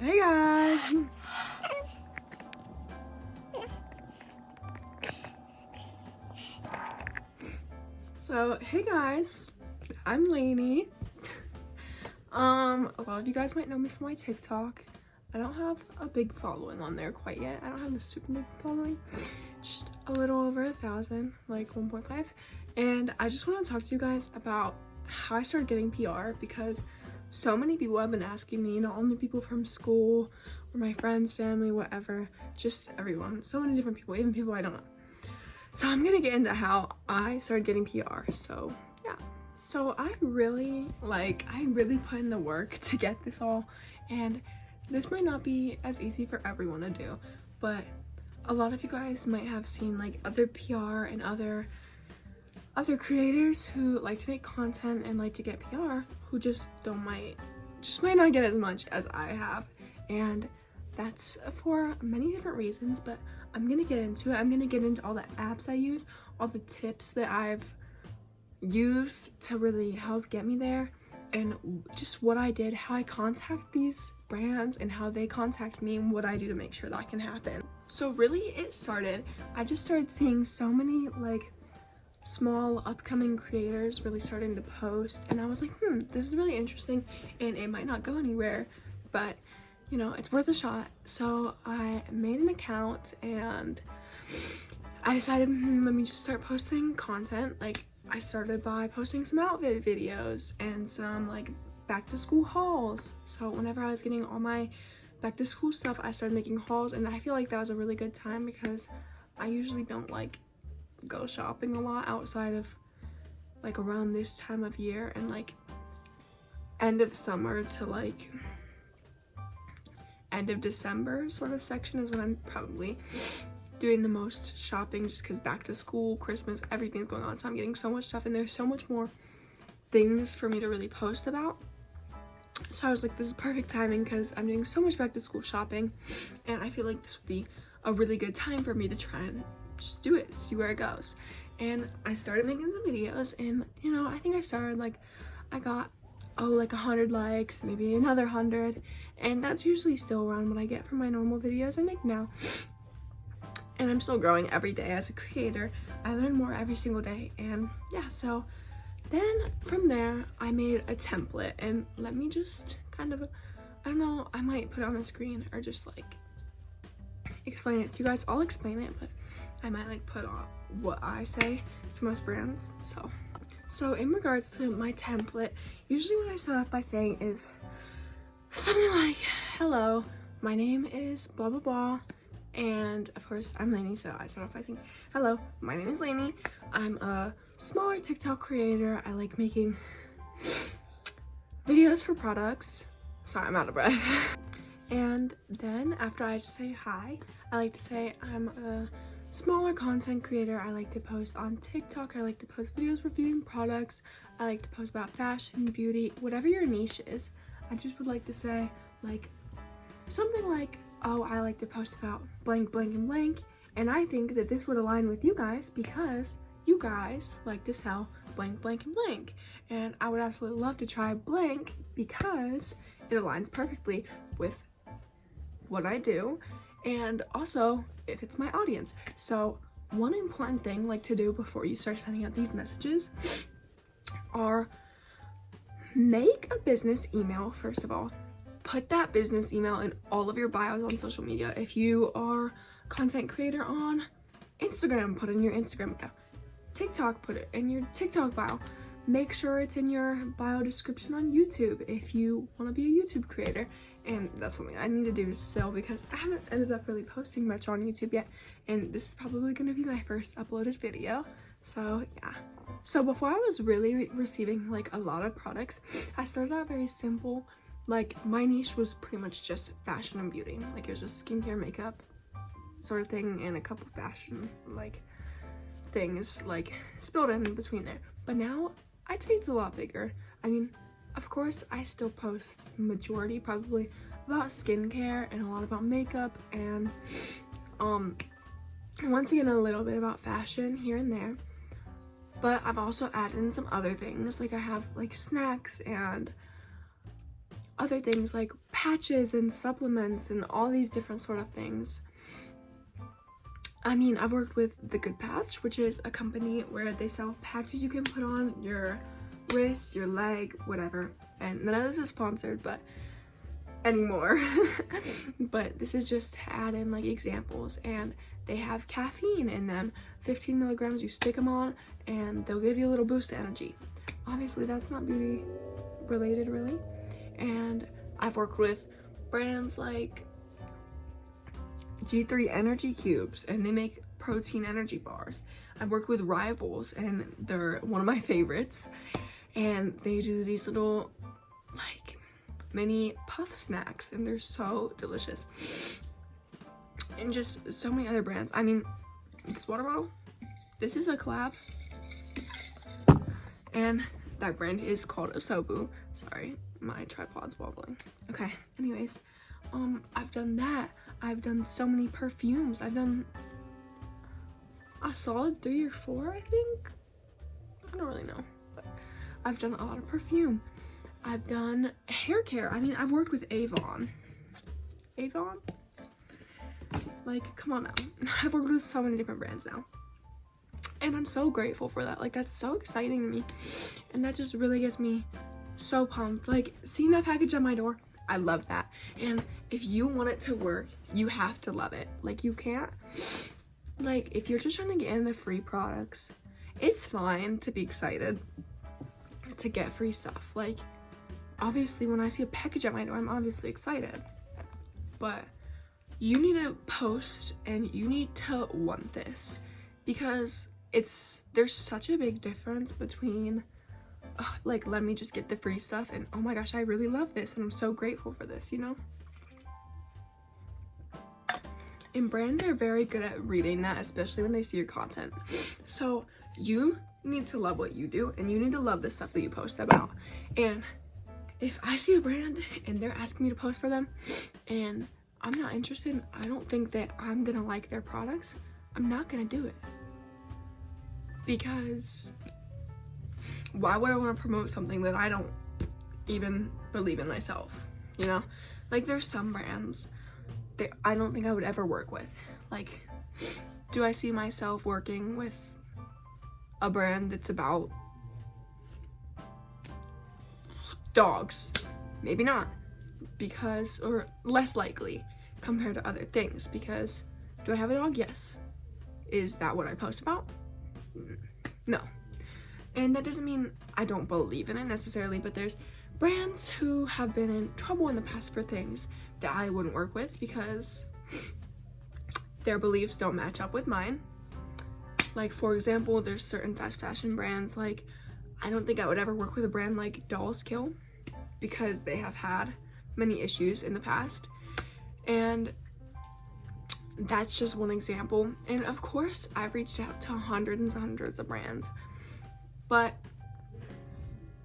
Hey guys! So, hey guys, I'm Lainey. A lot of you guys might know me from my TikTok. I don't have a big following on there quite yet. I don't have a super big following. Just a little over 1,000, like 1.5. And I just want to talk to you guys about how I started getting PR because so many people have been asking me, not only people from school or my friends, family, whatever, just everyone. So many different people, even people I don't know. So I'm gonna get into how I started getting PR. So yeah. So I really put in the work to get this all, and this might not be as easy for everyone to do, but a lot of you guys might have seen like other PR and other creators who like to make content and like to get PR who just might not get as much as I have, and that's for many different reasons, but I'm gonna get into it. I'm gonna get into all the apps I use, all the tips that I've used to really help get me there, and just what I did, how I contact these brands and how they contact me, and what I do to make sure that can happen. So really I just started seeing so many like small upcoming creators really starting to post, and I was like, this is really interesting, and it might not go anywhere, but you know, it's worth a shot. So I made an account and I decided, let me just start posting content. Like, I started by posting some outfit videos and some like back to school hauls. So whenever I was getting all my back to school stuff, I started making hauls, and I feel like that was a really good time because I usually don't like go shopping a lot outside of like around this time of year, and like end of summer to like end of December sort of section is when I'm probably doing the most shopping, just because back to school, Christmas, everything's going on, so I'm getting so much stuff and there's so much more things for me to really post about. So I was like, this is perfect timing because I'm doing so much back to school shopping, and I feel like this would be a really good time for me to try and just do it, see where it goes. And I started making some videos, and you know, I think I started like, I got like 100 likes, maybe another 100, and that's usually still around what I get from my normal videos I make now. And I'm still growing every day as a creator. I learn more every single day, and yeah, so then from there I made a template, and let me just kind of, I don't know, I might put it on the screen or just like explain it to you guys. I'll explain it, but I might like put on what I say to most brands. So in regards to my template, usually what I start off by saying is something like, hello, my name is blah blah blah, and of course I'm Lainey, so I start off by saying, hello, my name is Lainey, I'm a smaller TikTok creator, I like making videos for products. Sorry, I'm out of breath. And then after I just say hi, I like to say I'm a smaller content creator. I like to post on TikTok. I like to post videos reviewing products. I like to post about fashion, beauty, whatever your niche is. I just would like to say like something like, oh, I like to post about blank, blank, and blank. And I think that this would align with you guys because you guys like to sell blank, blank, and blank. And I would absolutely love to try blank because it aligns perfectly with what I do, and also if it's my audience. So one important thing like to do before you start sending out these messages are make a business email. First of all, put that business email in all of your bios on social media. If you are a content creator on Instagram, put it in your Instagram bio. TikTok, put it in your TikTok bio. Make sure it's in your bio description on YouTube if you want to be a YouTube creator. And that's something I need to do still because I haven't ended up really posting much on YouTube yet, and this is probably going to be my first uploaded video. So yeah. So before I was really receiving like a lot of products, I started out very simple. Like my niche was pretty much just fashion and beauty. Like it was just skincare, makeup sort of thing, and a couple fashion like things like spilled in between there. But now I'd say it's a lot bigger. I mean, of course, I still post majority probably about skincare and a lot about makeup, and once again a little bit about fashion here and there. But I've also added in some other things, like I have like snacks and other things like patches and supplements and all these different sort of things. I mean, I've worked with The Good Patch, which is a company where they sell patches you can put on your wrist, your leg, whatever. And none of this is sponsored, but anymore. But this is just to add in like examples, and they have caffeine in them, 15 milligrams. You stick them on and they'll give you a little boost of energy. Obviously that's not beauty related really. And I've worked with brands like G3 Energy Cubes, and they make protein energy bars. I've worked with Rivals, and they're one of my favorites, and they do these little like mini puff snacks, and they're so delicious. And just so many other brands. I mean, this water bottle, this is a collab, and that brand is called Asobu. Sorry, my tripod's wobbling. Okay, anyways, I've done that. I've done so many perfumes. I've done a solid 3 or 4, I think. I don't really know, but I've done a lot of perfume. I've done hair care. I mean, I've worked with Avon. Avon? Like, come on now. I've worked with so many different brands now. And I'm so grateful for that. Like, that's so exciting to me. And that just really gets me so pumped. Like, seeing that package on my door, I love that. And if you want it to work, you have to love it. Like, you can't, like, if you're just trying to get in the free products, it's fine to be excited to get free stuff. Like, obviously when I see a package at my door, I'm obviously excited, but you need to post and you need to want this, because there's such a big difference between like, let me just get the free stuff, and oh my gosh, I really love this and I'm so grateful for this, you know? And brands are very good at reading that, especially when they see your content. So you need to love what you do, and you need to love the stuff that you post about. And if I see a brand and they're asking me to post for them and I'm not interested, I don't think that I'm gonna like their products, I'm not gonna do it. Because why would I want to promote something that I don't even believe in myself, you know? Like, there's some brands that I don't think I would ever work with. Like, do I see myself working with a brand that's about dogs? Maybe not, because, or less likely compared to other things, because do I have a dog? Yes. Is that what I post about? No. And that doesn't mean I don't believe in it necessarily, but there's brands who have been in trouble in the past for things that I wouldn't work with because their beliefs don't match up with mine. Like, for example, there's certain fast fashion brands, like, I don't think I would ever work with a brand like Dolls Kill because they have had many issues in the past. And that's just one example. And of course, I've reached out to hundreds and hundreds of brands, but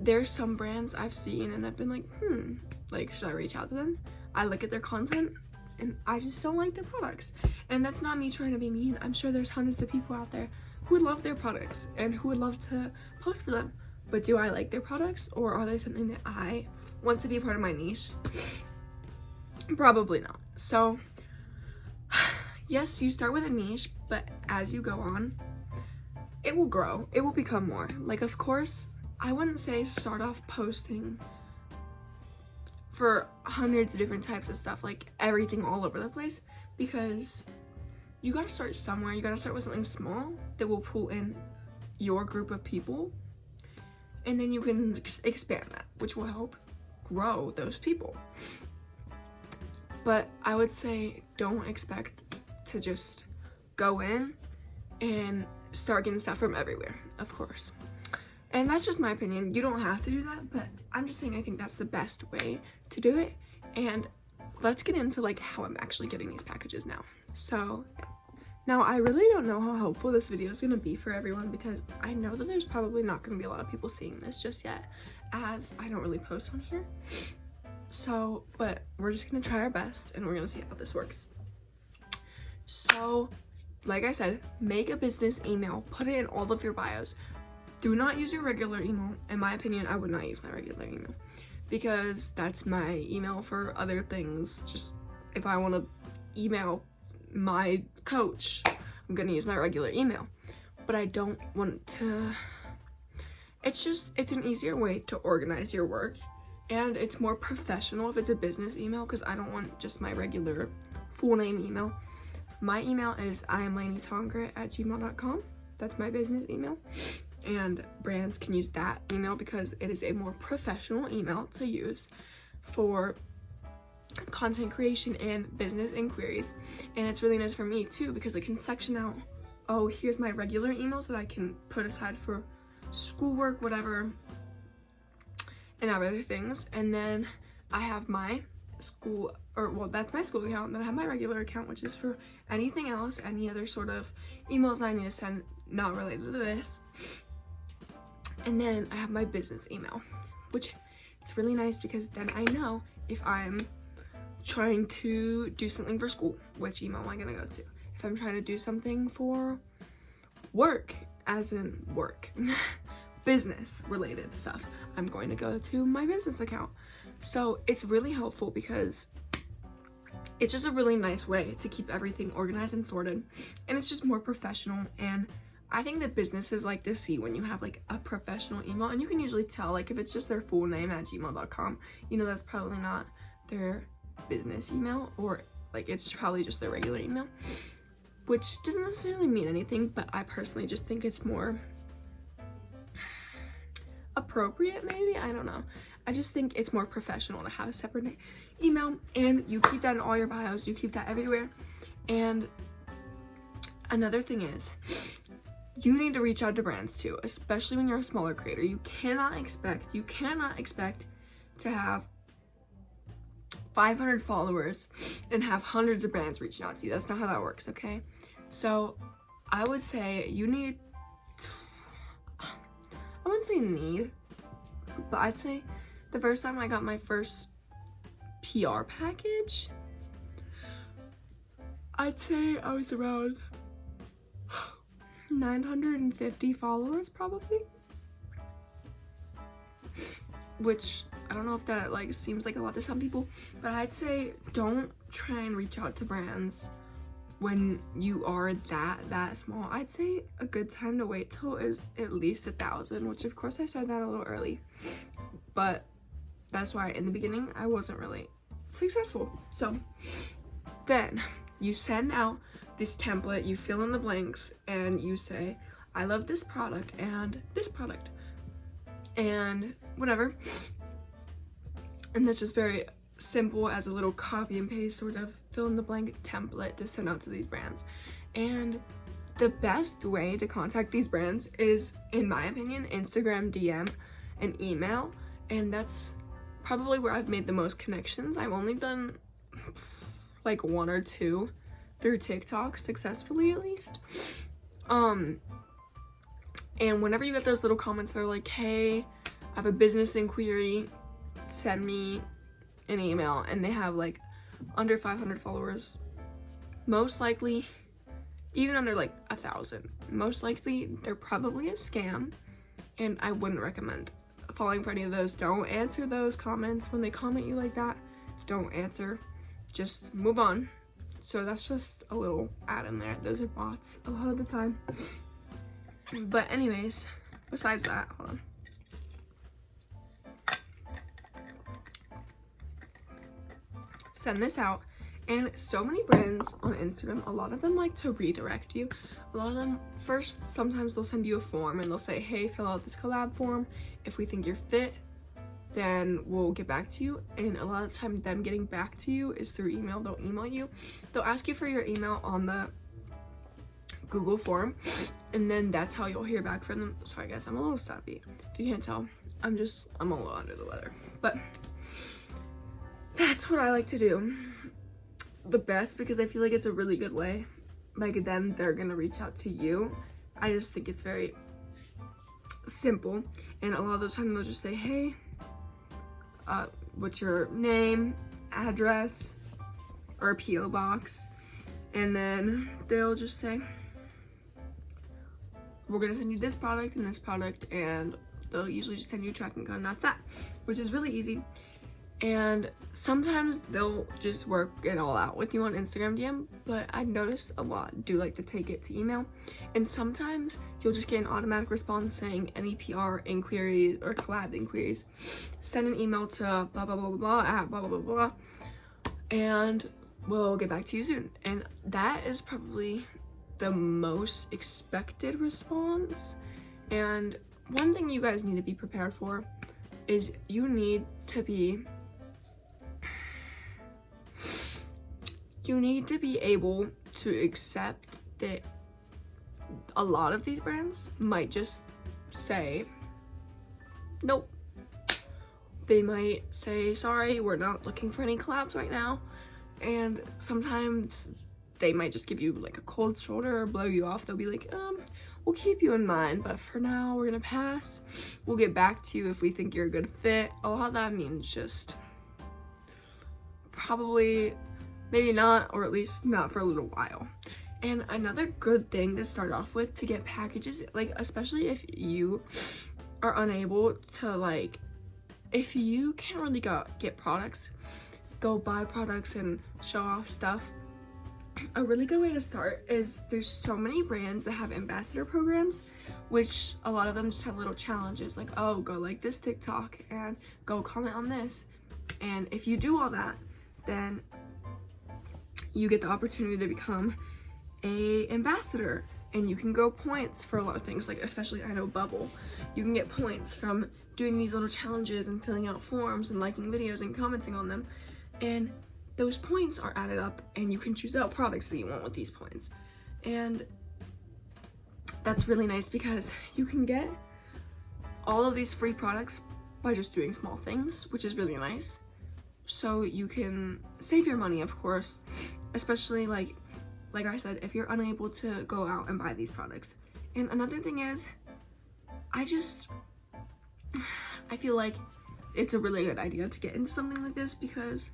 there's some brands I've seen and I've been like, like, should I reach out to them? I look at their content and I just don't like their products. And that's not me trying to be mean. I'm sure there's hundreds of people out there who would love their products and who would love to post for them. But do I like their products, or are they something that I want to be a part of my niche? Probably not. So yes, you start with a niche, but as you go on, it will grow. It will become more. Like, of course, I wouldn't say start off posting for hundreds of different types of stuff, like everything all over the place, because you gotta start somewhere. You gotta start with something small that will pull in your group of people, and then you can expand that, which will help grow those people. But I would say don't expect to just go in and start getting stuff from everywhere, of course. And that's just my opinion. You don't have to do that, but I'm just saying I think that's the best way to do it. And let's get into like how I'm actually getting these packages now. So yeah. Now, I really don't know how helpful this video is going to be for everyone, because I know that there's probably not going to be a lot of people seeing this just yet, as I don't really post on here. So, but we're just going to try our best and we're going to see how this works. So, like I said, make a business email, put it in all of your bios. Do not use your regular email. In my opinion, I would not use my regular email. because that's my email for other things. Just if I want to email my coach, I'm gonna use my regular email. But I don't want to, it's an easier way to organize your work, and it's more professional if it's a business email, because I don't want just my regular full name email. My email is iamlaneytongret@gmail.com. That's my business email, and brands can use that email because it is a more professional email to use for content creation and business inquiries. And it's really nice for me too, because it can section out, oh, here's my regular emails that I can put aside for schoolwork, whatever, and other things. And then I have my school, or well, that's my school account. Then I have my regular account, which is for anything else, any other sort of emails I need to send not related to this. And then I have my business email, which it's really nice because then I know if I'm trying to do something for school, which email am I gonna go to? If I'm trying to do something for work, as in work, business related stuff, I'm going to go to my business account. So it's really helpful because it's just a really nice way to keep everything organized and sorted, and it's just more professional. And I think that businesses like to see when you have like a professional email, and you can usually tell, like if it's just their full name at gmail.com, you know that's probably not their business email, or like it's probably just their regular email, which doesn't necessarily mean anything, but I personally just think it's more appropriate, maybe, I don't know. I just think it's more professional to have a separate email, and you keep that in all your bios, you keep that everywhere. And another thing is, you need to reach out to brands too, especially when you're a smaller creator. You cannot expect to have 500 followers and have hundreds of brands reaching out to you. That's not how that works, okay? So I would say you need, I wouldn't say need, but I'd say the first time I got my first PR package, I'd say I was around 950 followers probably, which I don't know if that like seems like a lot to some people, but I'd say don't try and reach out to brands when you are that small. I'd say a good time to wait till is at least 1,000, which of course I said that a little early, but that's why in the beginning I wasn't really successful. So then you send out this template, you fill in the blanks, and you say, I love this product and whatever. And that's just very simple as a little copy and paste sort of fill in the blank template to send out to these brands. And the best way to contact these brands is, in my opinion, Instagram DM and email. And that's probably where I've made the most connections. I've only done like 1 or 2 through TikTok successfully, at least. And whenever you get those little comments that are like, hey, I have a business inquiry, send me an email, and they have like under 500 followers, most likely, even under like 1,000, most likely they're probably a scam, and I wouldn't recommend falling for any of those. Don't answer those comments. When they comment you like that, don't answer, just move on. So that's just a little add in there. Those are bots a lot of the time. But anyways, besides that, hold on. Send this out, and so many brands on Instagram, a lot of them like to redirect you. A lot of them first, sometimes they'll send you a form and they'll say, hey, fill out this collab form. If we think you're fit, then we'll get back to you. And a lot of the time them getting back to you is through email. They'll email you, they'll ask you for your email on the Google form, and then that's how you'll hear back from them. Sorry guys, I'm a little sappy, if you can't tell. I'm a little under the weather, but that's what I like to do the best, because I feel like it's a really good way. Like, then they're gonna reach out to you. I just think it's very simple, and a lot of the time they'll just say, hey, what's your name, address, or a PO box, and then they'll just say, we're gonna send you this product and They'll usually just send you a tracking code and that's that, which is really easy. And sometimes they'll just work it all out with you on Instagram DM, but I noticed a lot do like to take it to email. And sometimes you'll just get an automatic response saying any PR inquiries or collab inquiries, send an email to blah blah blah blah blah at blah blah blah blah, and we'll get back to you soon. And that is probably the most expected response. And one thing you guys need to be prepared for is you need to be able to accept that a lot of these brands might just say nope. They might say, sorry, we're not looking for any collabs right now. And sometimes they might just give you like a cold shoulder or blow you off. They'll be like, we'll keep you in mind, but for now we're gonna pass. We'll get back to you if we think you're a good fit. A lot of that means just probably maybe not, or at least not for a little while. And another good thing to start off with to get packages, like especially if you are unable to, like, if you can't really get products, go buy products and show off stuff, a really good way to start is there's so many brands that have ambassador programs, which a lot of them just have little challenges like, oh, go like this TikTok and go comment on this. And if you do all that, then you get the opportunity to become a ambassador, and you can grow points for a lot of things, like especially I know Bubble, you can get points from doing these little challenges and filling out forms and liking videos and commenting on them, and those points are added up and you can choose out products that you want with these points. And that's really nice because you can get all of these free products by just doing small things, which is really nice. So you can save your money, of course, especially like I said, if you're unable to go out and buy these products. And another thing is, I feel like it's a really good idea to get into something like this, because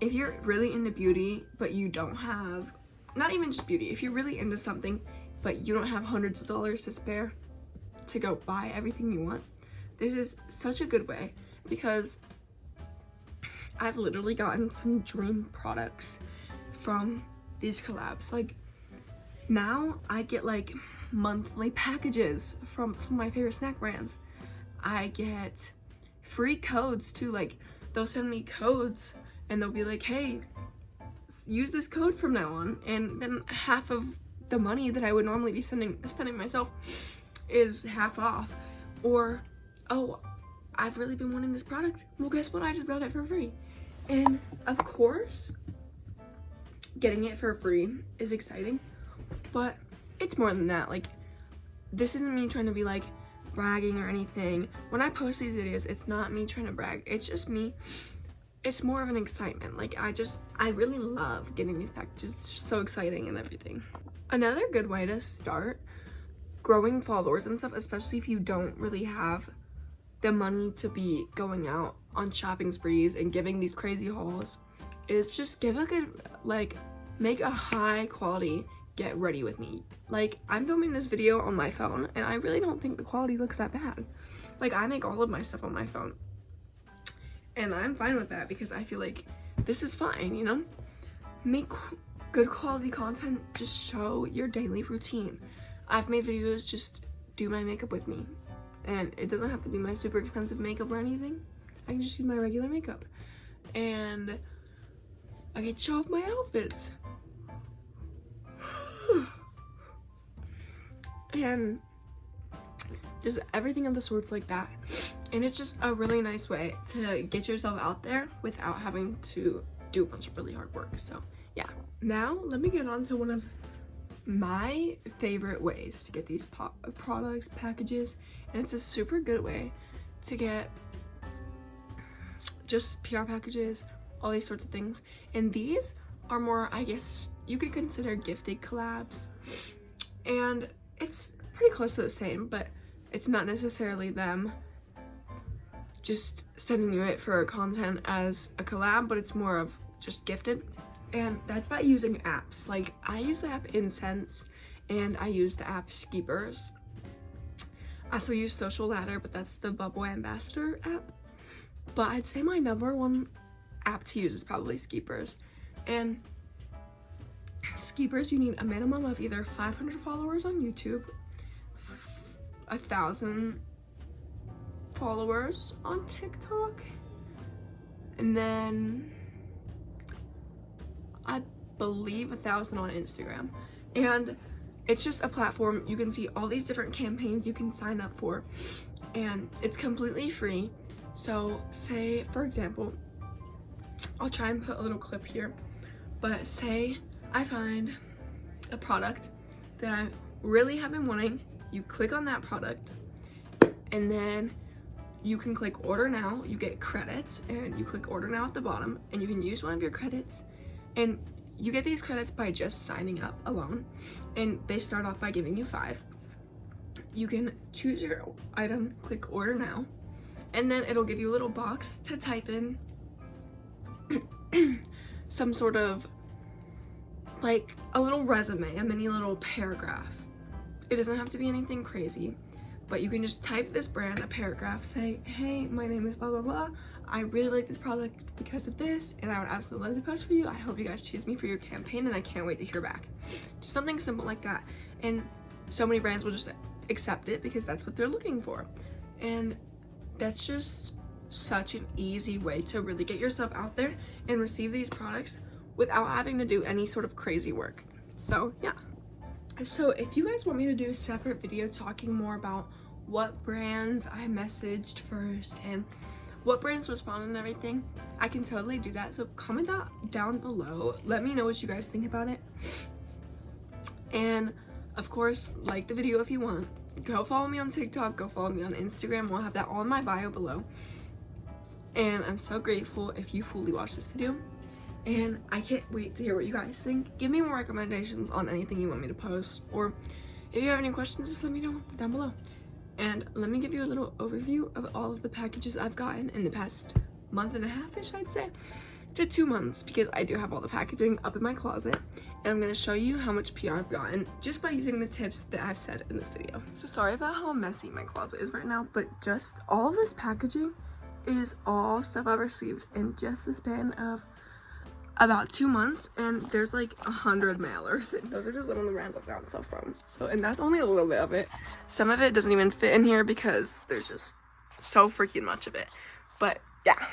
if you're really into beauty but you don't have, not even just beauty, if you're really into something but you don't have hundreds of dollars to spare to go buy everything you want, this is such a good way, because I've literally gotten some dream products from these collabs. Like now I get like monthly packages from some of my favorite snack brands. I get free codes too, like they'll send me codes and they'll be like, hey, use this code from now on, and then half of the money that I would normally be spending myself is half off. Or, oh, I've really been wanting this product, well guess what, I just got it for free. And of course getting it for free is exciting, but it's more than that. Like, this isn't me trying to be like bragging or anything. When I post these videos, it's not me trying to brag, it's just me, it's more of an excitement. Like I really love getting these packages. It's just so exciting and everything. Another good way to start growing followers and stuff, especially if you don't really have the money to be going out on shopping sprees and giving these crazy hauls, is just give a good, like, make a high quality get ready with me. Like, I'm filming this video on my phone and I really don't think the quality looks that bad. Like, I make all of my stuff on my phone and I'm fine with that because I feel like this is fine, you know? Make good quality content, just show your daily routine. I've made videos, just do my makeup with me, and it doesn't have to be my super expensive makeup or anything. I can just use my regular makeup and I can show off my outfits. And just everything of the sorts like that. And it's just a really nice way to get yourself out there without having to do a bunch of really hard work. So yeah, now let me get on to one of my favorite ways to get these products, packages, and it's a super good way to get just PR packages, all these sorts of things. And these are more, I guess you could consider gifted collabs, and it's pretty close to the same, but it's not necessarily them just sending you it for content as a collab, but it's more of just gifted. And that's by using apps. Like, I use the app Incense and I use the app Skeepers. I still use Social Ladder, but that's the Bubble Ambassador app. But I'd say my number one app to use is probably Skeepers. And Skeepers, you need a minimum of either 500 followers on YouTube, 1,000 followers on TikTok, and then I believe 1,000 on Instagram. And it's just a platform. You can see all these different campaigns you can sign up for, and it's completely free. So say, for example, I'll try and put a little clip here, but say I find a product that I really have been wanting. You click on that product, and then you can click order now. You get credits, and you click order now at the bottom, and you can use one of your credits, and you get these credits by just signing up alone, and they start off by giving you 5. You can choose your item, click order now, and then it'll give you a little box to type in some sort of, like, a little resume, a mini little paragraph. It doesn't have to be anything crazy, but you can just type this brand, a paragraph, say, hey, my name is blah blah blah, I really like this product because of this, and I would absolutely love to post for you. I hope you guys choose me for your campaign, and I can't wait to hear back. Just something simple like that. And so many brands will just accept it because that's what they're looking for. And that's just such an easy way to really get yourself out there and receive these products without having to do any sort of crazy work. So yeah. So if you guys want me to do a separate video talking more about what brands I messaged first and what brands responded and everything, I can totally do that. So comment that down below. Let me know what you guys think about it. And of course, like the video if you want. Go follow me on TikTok, go follow me on Instagram. We'll have that all in my bio below. And I'm so grateful if you fully watched this video. And I can't wait to hear what you guys think. Give me more recommendations on anything you want me to post, or if you have any questions, just let me know down below. And let me give you a little overview of all of the packages I've gotten in the past month and a half-ish, I'd say, to 2 months, because I do have all the packaging up in my closet, and I'm going to show you how much PR I've gotten just by using the tips that I've said in this video. So sorry about how messy my closet is right now, but just all of this packaging is all stuff I've received in just the span of about 2 months, and there's like 100 mailers. Those are just some of the brands I've gotten stuff from. So, and that's only a little bit of it. Some of it doesn't even fit in here because there's just so freaking much of it. But yeah.